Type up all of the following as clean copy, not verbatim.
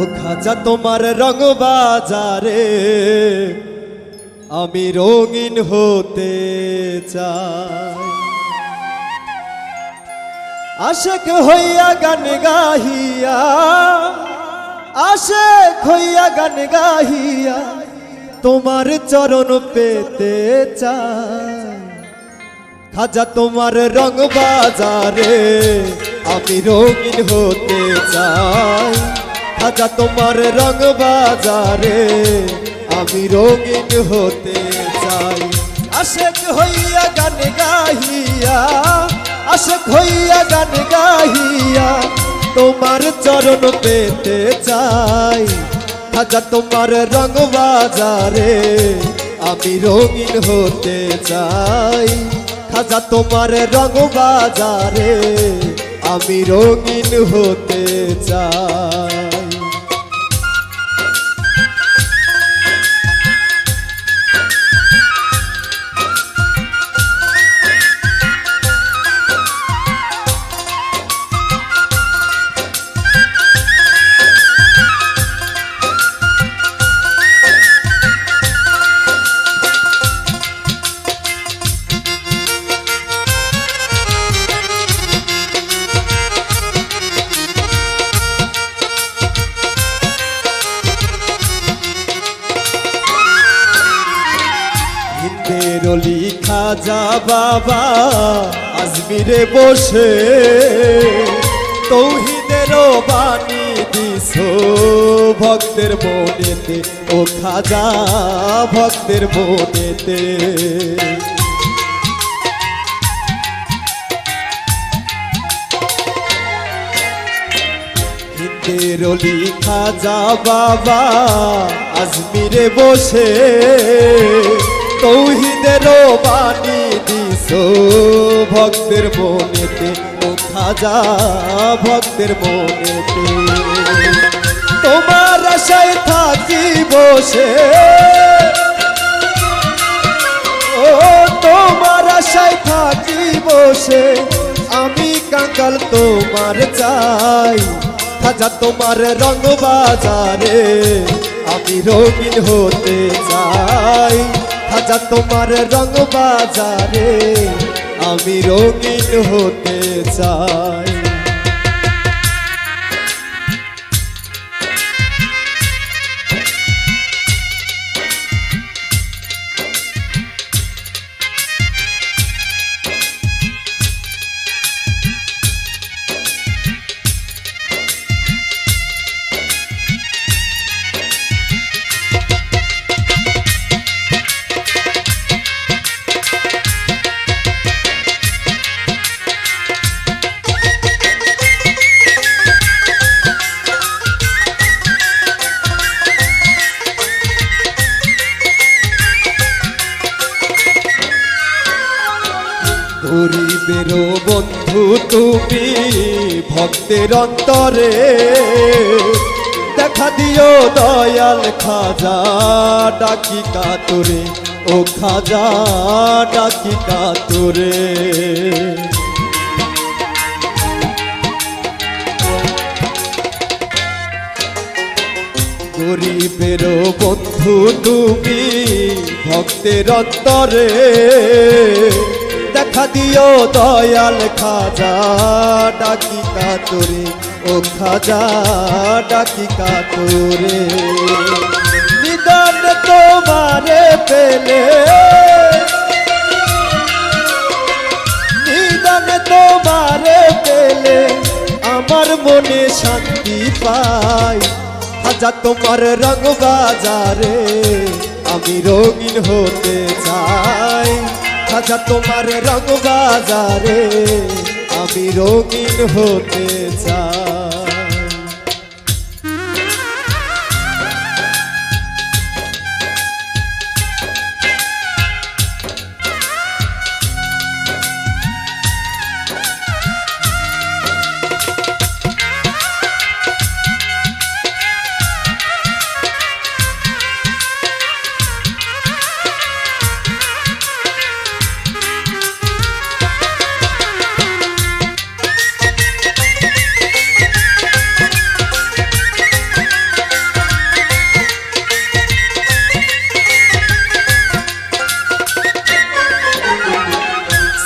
ও খাজা তোমার রং বাজারে আমি রঙিন হতে চাই। আশেক হইয়া গান গাহিয়া, আশেক হইয়া গান গাহিয়া তোমার চরণ পেতে চাই। খাজা তোমার রং বাজারে আমি রঙিন হতে চাই। খাজা তোমার রং বাজারে আমি রঙিন হতে চাই। আশেক হইয়া গান গাহিয়া, আশেক হইয়া গান গাহিয়া তোমার চরণ পেতে চাই। খাজা তোমার রং বাজারে আমি রঙিন হতে চাই। খাজা তোমার রং বাজারে আমি রঙিন হতে চাই। রলি খাজা বাবা আজমিরে বসে তৌহিদের বাণী দিছো ভক্তের মনেতে। ও খাজা ভক্তের মনেতে রলি খাজা বাবা আজমিরে বসে তৌহিদের বাণী দিছো ভক্তের মনেতে। ও খাজা ভক্তের মনেতে তোমার আশায় থাকি বসে, ও তোমার আশায় থাকি বসে আমি কাঙ্গাল তোমার চাই। খাজা তোমার রং বাজারে আমি রঙিন হতে চাই। খাজা তোমার রং বাজারে আমি রঙিন হতে চাই। গরিবের বন্ধু তুমি ভক্তের অন্তরে দেখা দিও দয়াল খাজা ডাকি কাতুরে। ও খাজা ডাকি কাতুরে গরিবের বন্ধু তুমি ভক্তের অন্তরে দেখা দিও দয়াল খাজা ডাকি কাতুরে। ও খাজা ডাকি কাতুরে নিদান তোমারে পেলে, নিদান তোমারে পেলে আমার মনে শান্তি পাই। খাজা তোমার রং বাজারে আমি রঙিন হতে চাই। খাজা তোমার রং বাজারে আমি রঙিন হতে চাই।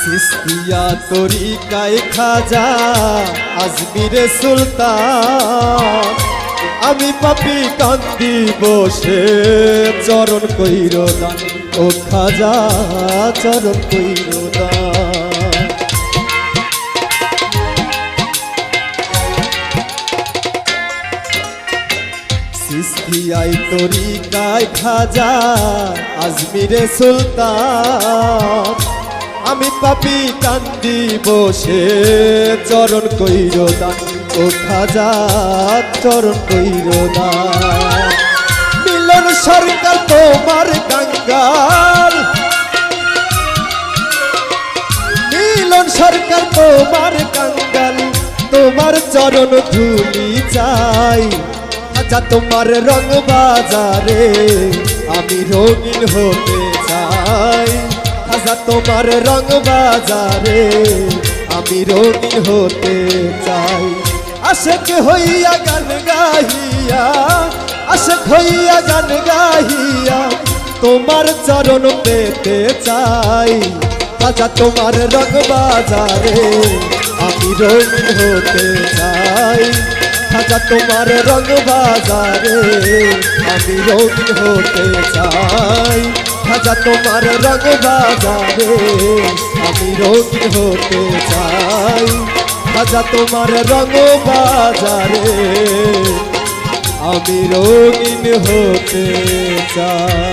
চিস্তিয়া তরিকায় খাজা আজমিরে সুলতান আমি পাপি কান্দি বসে চরণ কইর দান ও খাজা চরণ কইর দান চিস্তিয়ায় তরিকায় খাজা আজমিরে সুলতান আমি পাপি কান্দি বসে চরণ কইর দান ও খাজা চরণ কইর দান মিলন সরকার তোমার কাঙ্গাল মিলন সরকার তোমার কাঙ্গাল তোমার চরণ ধুলি চাই খাজা তোমার রং বাজারে আমি রঙিন হতে চাই খাজা তোমার রং বাজারে আমি রঙিন হতে চাই আশেক হইয়া গান গাহিয়া আশেক হইয়া গান গাহিয়া তোমার চরণ পেতে চাই খাজা তোমার রং বাজারে আমি রঙিন হতে চাই খাজা তোমার রং বাজারে আমি রঙিন হতে চাই খাজা তোমার রং বাজারে আমি রঙিন হতে চাই খাজা তোমার রং বাজারে আমি রঙিন হতে চাই।